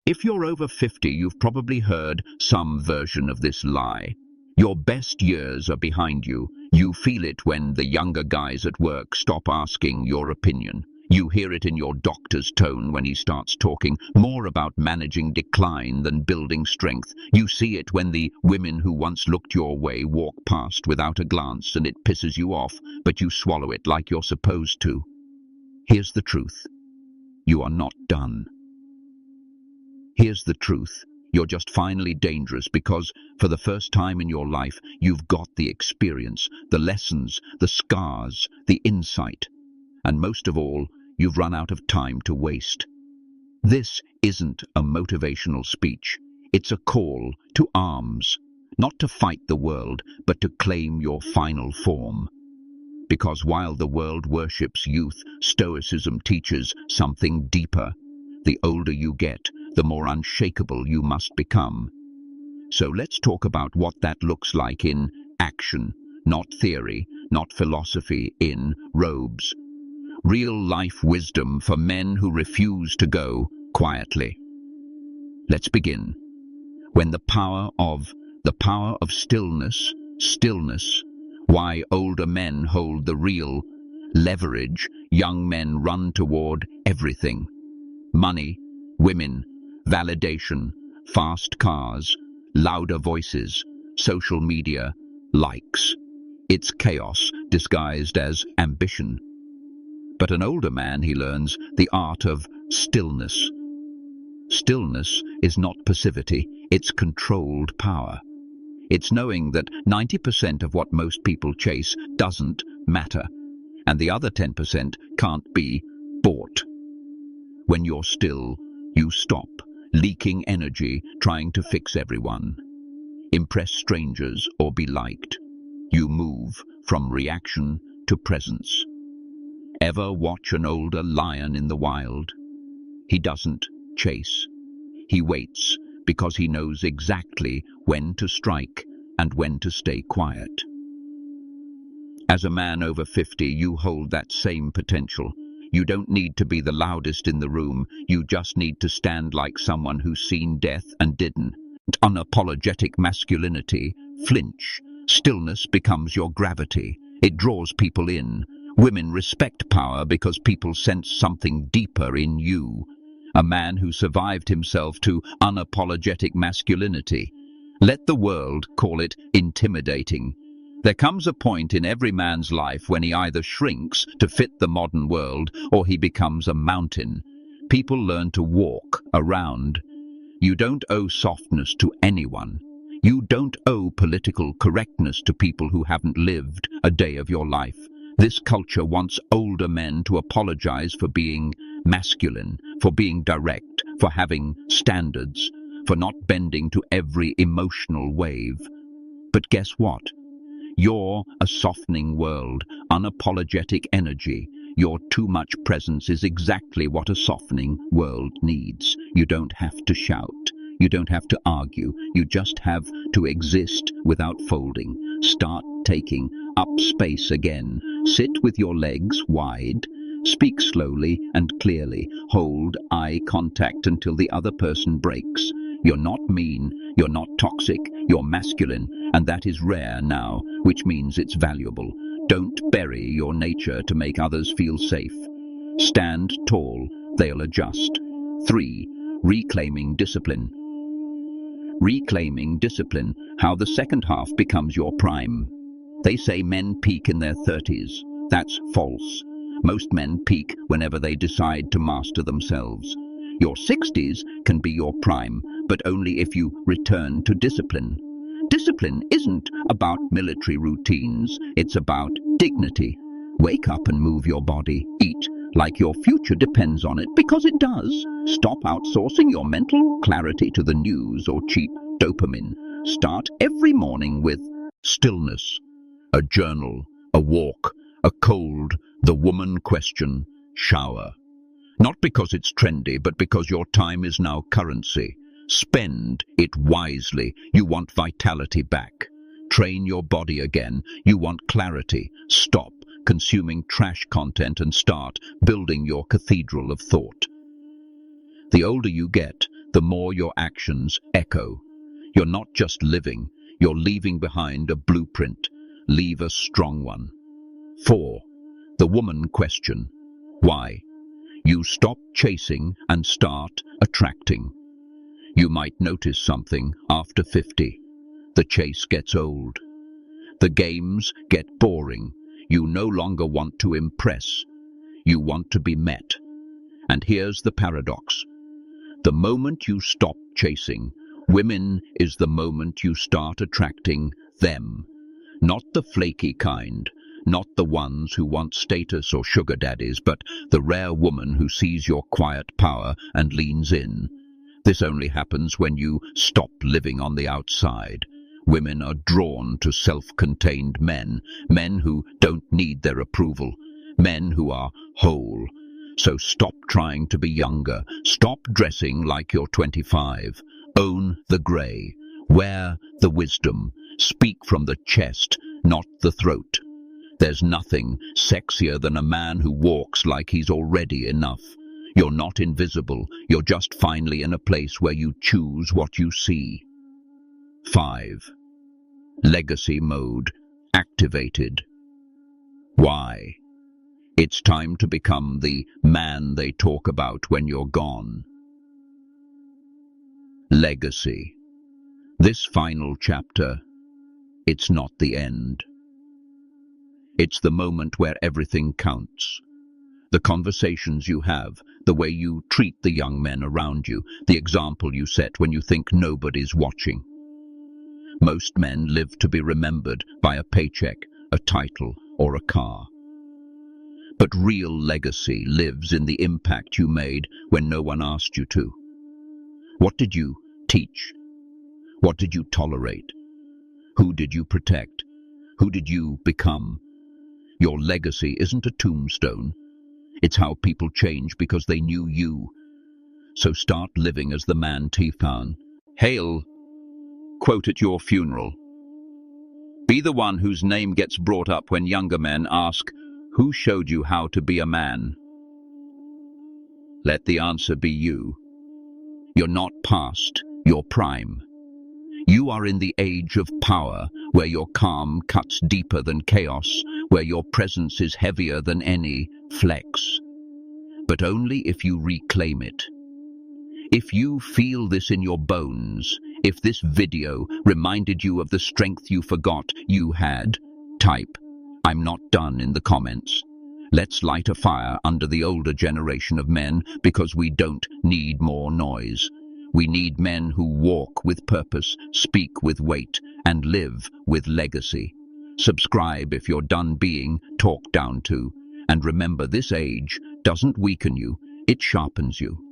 If you're over 50, you've probably heard some version of this lie. Your best years are behind you. You feel it when the younger guys at work stop asking your opinion. You hear it in your doctor's tone when he starts talking more about managing decline than building strength. You see it when the women who once looked your way walk past without a glance and it pisses you off, but you swallow it like you're supposed to. Here's the truth. You are not done. Here's the truth. You're just finally dangerous because, for the first time in your life, you've got the experience, the lessons, the scars, the insight. And most of all, you've run out of time to waste. This isn't a motivational speech. It's a call to arms, not to fight the world, but to claim your final form. Because while the world worships youth, Stoicism teaches something deeper. The older you get, the more unshakable you must become. So let's talk about what that looks like in action, not theory, not philosophy, in robes. Real-life wisdom for men who refuse to go quietly. Let's begin. When the power of stillness, why older men hold the real leverage young men run toward everything. Money, women, validation, fast cars, louder voices, social media, likes. It's chaos disguised as ambition. But an older man, he learns the art of stillness. Stillness is not passivity, it's controlled power. It's knowing that 90% of what most people chase doesn't matter, and the other 10% can't be bought. When you're still, you stop leaking energy trying to fix everyone, impress strangers or be liked. You move from reaction to presence. Ever watch an older lion in the wild? He doesn't chase. He waits because he knows exactly when to strike and when to stay quiet. As a man over 50, you hold that same potential. You don't need to be the loudest in the room. You just need to stand like someone who's seen death and didn't. Unapologetic masculinity, flinch. Stillness becomes your gravity. It draws people in. Women respect power because people sense something deeper in you. A man who survived himself to unapologetic masculinity. Let the world call it intimidating. There comes a point in every man's life when he either shrinks to fit the modern world or he becomes a mountain. People learn to walk around. You don't owe softness to anyone. You don't owe political correctness to people who haven't lived a day of your life. This culture wants older men to apologize for being masculine, for being direct, for having standards, for not bending to every emotional wave. But guess what? You're a softening world, unapologetic energy. Your too much presence is exactly what a softening world needs. You don't have to shout. You don't have to argue. You just have to exist without folding. Start taking up space again. Sit with your legs wide. Speak slowly and clearly. Hold eye contact until the other person breaks. You're not mean, you're not toxic, you're masculine, and that is rare now, which means it's valuable. Don't bury your nature to make others feel safe. Stand tall, they'll adjust. 3. Reclaiming discipline. Reclaiming discipline, how the second half becomes your prime. They say men peak in their 30s. That's false. Most men peak whenever they decide to master themselves. Your 60s can be your prime, but only if you return to discipline. Discipline isn't about military routines, it's about dignity. Wake up and move your body. Eat like your future depends on it, because it does. Stop outsourcing your mental clarity to the news or cheap dopamine. Start every morning with stillness, a journal, a walk, a cold, the woman question, shower. Not because it's trendy, but because your time is now currency. Spend it wisely. You want vitality back. Train your body again. You want clarity. Stop consuming trash content and start building your cathedral of thought. The older you get, the more your actions echo. You're not just living, you're leaving behind a blueprint. Leave a strong one. 4. The woman question. Why? You stop chasing and start attracting. You might notice something after 50. The chase gets old. The games get boring. You no longer want to impress. You want to be met. And here's the paradox. The moment you stop chasing women is the moment you start attracting them. Not the flaky kind, not the ones who want status or sugar daddies, but the rare woman who sees your quiet power and leans in. This only happens when you stop living on the outside. Women are drawn to self-contained men, men who don't need their approval, men who are whole. So stop trying to be younger. Stop dressing like you're 25. Own the grey. Wear the wisdom. Speak from the chest, not the throat. There's nothing sexier than a man who walks like he's already enough. You're not invisible. You're just finally in a place where you choose what you see. 5. Legacy mode activated. Why? It's time to become the man they talk about when you're gone. Legacy. This final chapter, it's not the end. It's the moment where everything counts. The conversations you have, the way you treat the young men around you, the example you set when you think nobody's watching. Most men live to be remembered by a paycheck, a title, or a car. But real legacy lives in the impact you made when no one asked you to. What did you teach? What did you tolerate? Who did you protect? Who did you become? Your legacy isn't a tombstone. It's how people change because they knew you. So start living as the man Tifan. Hail, quote at your funeral. Be the one whose name gets brought up when younger men ask, who showed you how to be a man? Let the answer be you. You're not past, you're prime. You are in the age of power, where your calm cuts deeper than chaos, where your presence is heavier than any flex. But only if you reclaim it. If you feel this in your bones, if this video reminded you of the strength you forgot you had, type, I'm not done in the comments. Let's light a fire under the older generation of men because we don't need more noise. We need men who walk with purpose, speak with weight, and live with legacy. Subscribe if you're done being talked down to. And remember, this age doesn't weaken you, it sharpens you.